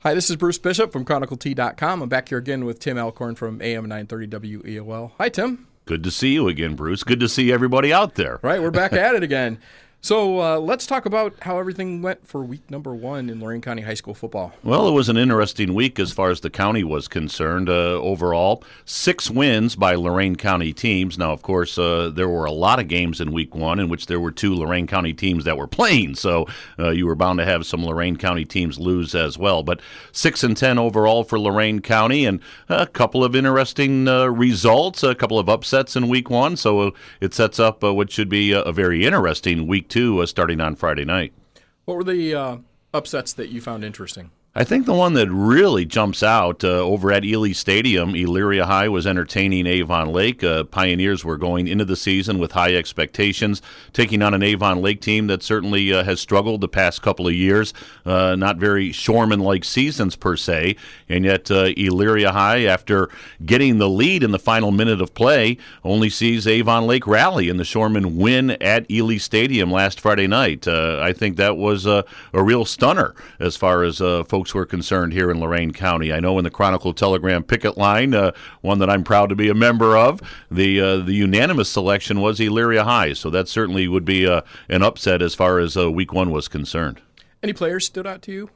Hi, this is Bruce Bishop from ChronicleT.com. I'm back here again with Tim Alcorn from AM 930 WEOL. Hi, Tim. Good to see you again, Bruce. Good to see everybody out there. Right, we're back at it again. So let's talk about how everything went for week number 1 in Lorain County High School football. Well, it was an interesting week as far as the county was concerned. Overall, 6 wins by Lorain County teams. Now, of course, there were a lot of games in week 1 in which there were 2 Lorain County teams that were playing, so you were bound to have some Lorain County teams lose as well. But 6-10 overall for Lorain County, and a couple of interesting results, a couple of upsets in week 1, so it sets up what should be a very interesting week 2 starting on Friday night. What were the upsets that you found interesting? I think the one that really jumps out over at Ely Stadium, Elyria High was entertaining Avon Lake. Pioneers were going into the season with high expectations, taking on an Avon Lake team that certainly has struggled the past couple of years. Not very Shoreman-like seasons per se, and yet Elyria High, after getting the lead in the final minute of play, only sees Avon Lake rally and the Shoremen win at Ely Stadium last Friday night. I think that was a real stunner as far as folks who are concerned here in Lorain County. I know in the Chronicle Telegram picket line, one that I'm proud to be a member of, the unanimous selection was Elyria High, so that certainly would be an upset as far as week 1 was concerned. Any players stood out to you?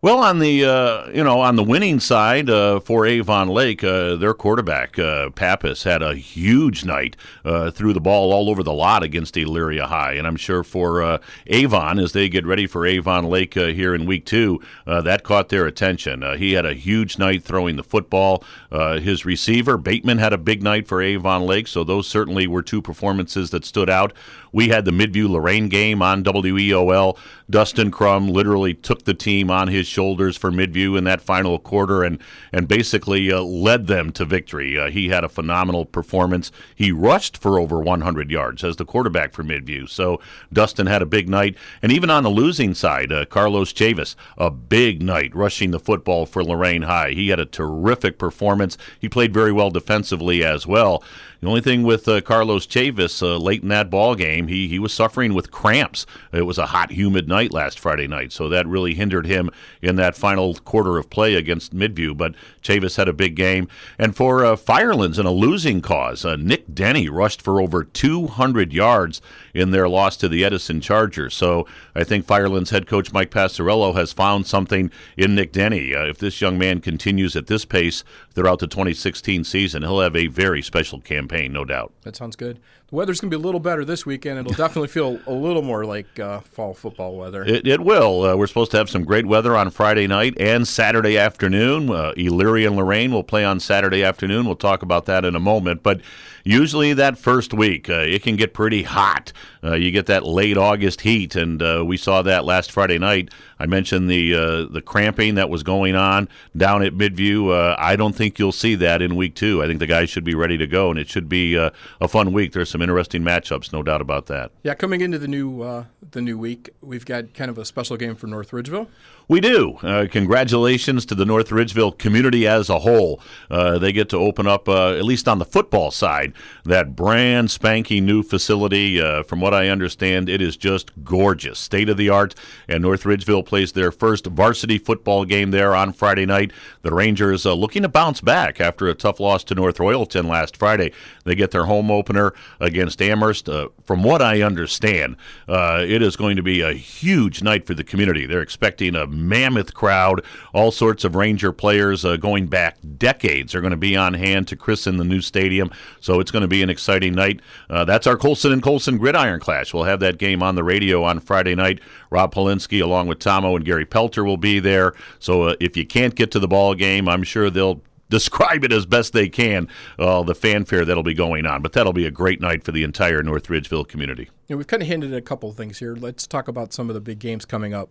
Well, on the winning side for Avon Lake, their quarterback Pappas had a huge night, threw the ball all over the lot against Elyria High, and I'm sure for Avon, as they get ready for Avon Lake here in week 2, that caught their attention. He had a huge night throwing the football. His receiver Bateman had a big night for Avon Lake, so those certainly were 2 performances that stood out. We had the Midview Lorain game on WEOL. Dustin Crum literally took the team on his shoulders for Midview in that final quarter and basically led them to victory. He had a phenomenal performance. He rushed for over 100 yards as the quarterback for Midview. So Dustin had a big night. And even on the losing side, Carlos Chavis, a big night rushing the football for Lorain High. He had a terrific performance. He played very well defensively as well. The only thing with Carlos Chavis late in that ball game, he was suffering with cramps. It was a hot, humid night last Friday night, so that really hindered him in that final quarter of play against Midview. But Chavis had a big game. And for Firelands in a losing cause, Nick Denny rushed for over 200 yards in their loss to the Edison Chargers. So I think Firelands head coach Mike Passarello has found something in Nick Denny. If this young man continues at this pace throughout the 2016 season, he'll have a very special campaign, no doubt. That sounds good. The weather's going to be a little better this weekend. It'll definitely feel a little more like fall football weather. It will. We're supposed to have some great weather on Friday night and Saturday afternoon. Elyria and Lorain will play on Saturday afternoon. We'll talk about that in a moment. But usually that first week, it can get pretty hot. You get that late August heat, and we saw that last Friday night. I mentioned the cramping that was going on down at Midview. I don't think you'll see that in week 2. I think the guys should be ready to go, and it should be a fun week. There's some interesting matchups, no doubt about that. Yeah, coming into the new week, we've got kind of a special game for North Ridgeville. We do. Congratulations to the North Ridgeville community as a whole. They get to open up, at least on the football side, that brand spanking new facility. From what I understand, it is just gorgeous, state-of-the-art, and North Ridgeville plays their first varsity football game there on Friday night. The Rangers looking to bounce back after a tough loss to North Royalton last Friday. They get their home opener against Amherst. From what I understand, it is going to be a huge night for the community. They're expecting a mammoth crowd. All sorts of Ranger players going back decades are going to be on hand to christen the new stadium, so it's going to be an exciting night. That's our Colson and Colson Gridiron Clash. We'll have that game on the radio on Friday night. Rob Polinsky along with Tomo and Gary Pelter will be there, so if you can't get to the ball game, I'm sure they'll describe it as best they can, the fanfare that'll be going on. But that'll be a great night for the entire North Ridgeville community. Yeah, we've kind of hinted at a couple of things here. Let's talk about some of the big games coming up.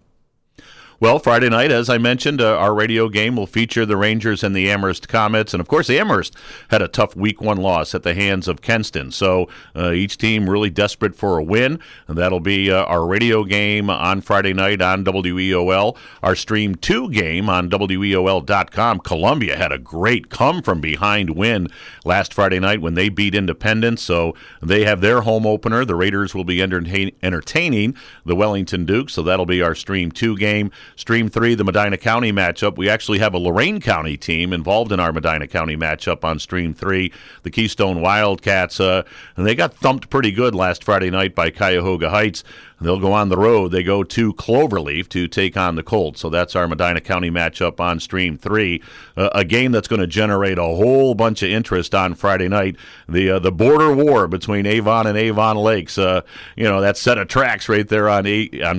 Well, Friday night, as I mentioned, our radio game will feature the Rangers and the Amherst Comets. And, of course, Amherst had a tough Week 1 loss at the hands of Kenston. So each team really desperate for a win. And that'll be our radio game on Friday night on WEOL. Our Stream 2 game on WEOL.com. Columbia had a great come-from-behind win last Friday night when they beat Independence. So they have their home opener. The Raiders will be entertaining the Wellington Dukes. So that'll be our Stream 2 game. Stream 3, the Medina County matchup. We actually have a Lorain County team involved in our Medina County matchup on Stream 3, the Keystone Wildcats. And they got thumped pretty good last Friday night by Cuyahoga Heights. They'll go on the road. They go to Cloverleaf to take on the Colts. So that's our Medina County matchup on Stream 3. A game that's going to generate a whole bunch of interest on Friday night. The border war between Avon and Avon Lakes. That set of tracks right there on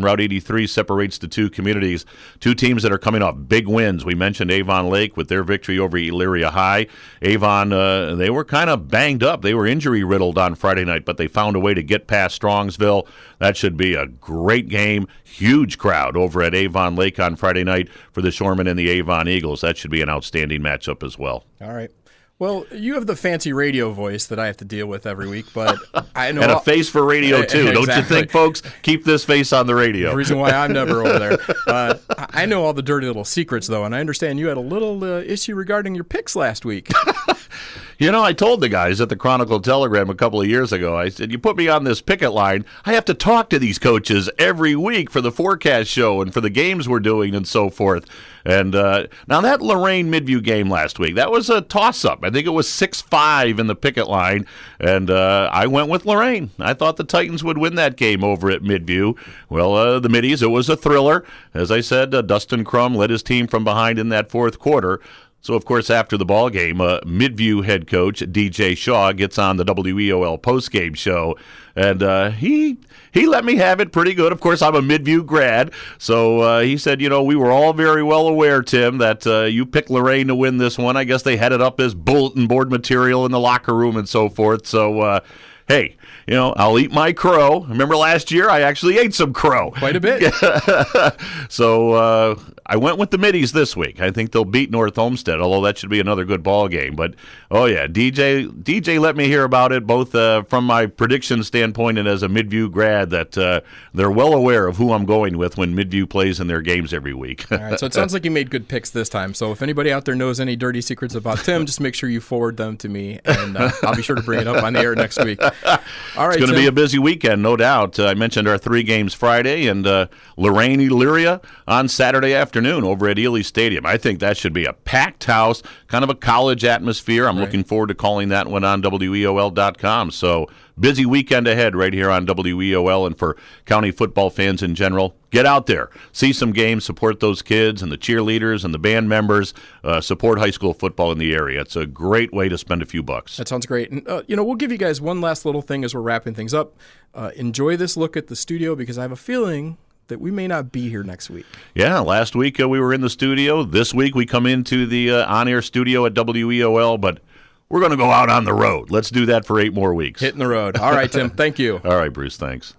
Route 83 separates the two communities. Two teams that are coming off big wins. We mentioned Avon Lake with their victory over Elyria High. Avon, they were kind of banged up. They were injury-riddled on Friday night, but they found a way to get past Strongsville. That should be a great game. Huge crowd over at Avon Lake on Friday night for the Shoremen and the Avon Eagles. That should be an outstanding matchup as well. All right. Well, you have the fancy radio voice that I have to deal with every week, but I know... And a face for radio, too. Exactly. Don't you think, folks? Keep this face on the radio. The reason why I'm never over there. I know all the dirty little secrets, though, and I understand you had a little issue regarding your picks last week. I told the guys at the Chronicle Telegram a couple of years ago, I said, you put me on this picket line, I have to talk to these coaches every week for the forecast show and for the games we're doing and so forth. And now that Lorain Midview game last week, that was a toss-up. I think it was 6-5 in the picket line, and I went with Lorain. I thought the Titans would win that game over at Midview. Well, the Middies, it was a thriller. As I said, Dustin Crum led his team from behind in that fourth quarter. So, of course, after the ball game, Midview head coach DJ Shaw gets on the WEOL postgame show, and he let me have it pretty good. Of course, I'm a Midview grad, so he said, we were all very well aware, Tim, that you picked Lorain to win this one. I guess they had it up as bulletin board material in the locker room and so forth. So, hey, I'll eat my crow. Remember last year, I actually ate some crow. Quite a bit. So I went with the Middies this week. I think they'll beat North Olmsted, although that should be another good ball game. But, oh, yeah, DJ let me hear about it, both from my prediction standpoint and as a Midview grad, that they're well aware of who I'm going with when Midview plays in their games every week. All right, so it sounds like you made good picks this time. So if anybody out there knows any dirty secrets about Tim, just make sure you forward them to me, and I'll be sure to bring it up on the air next week. All right, it's going to be a busy weekend, no doubt. I mentioned our 3 games Friday, and Lorain Elyria on Saturday afternoon over at Ely Stadium. I think that should be a packed house, kind of a college atmosphere. I'm looking forward to calling that one on WEOL.com. So busy weekend ahead right here on WEOL, and for county football fans in general, get out there, see some games, support those kids and the cheerleaders and the band members, support high school football in the area. It's a great way to spend a few bucks. That sounds great. And, we'll give you guys one last little thing as we're wrapping things up. Enjoy this look at the studio, because I have a feeling that we may not be here next week. Yeah, last week we were in the studio. This week we come into the on-air studio at WEOL, but we're going to go out on the road. Let's do that for 8 more weeks. Hitting the road. All right, Tim. Thank you. All right, Bruce. Thanks.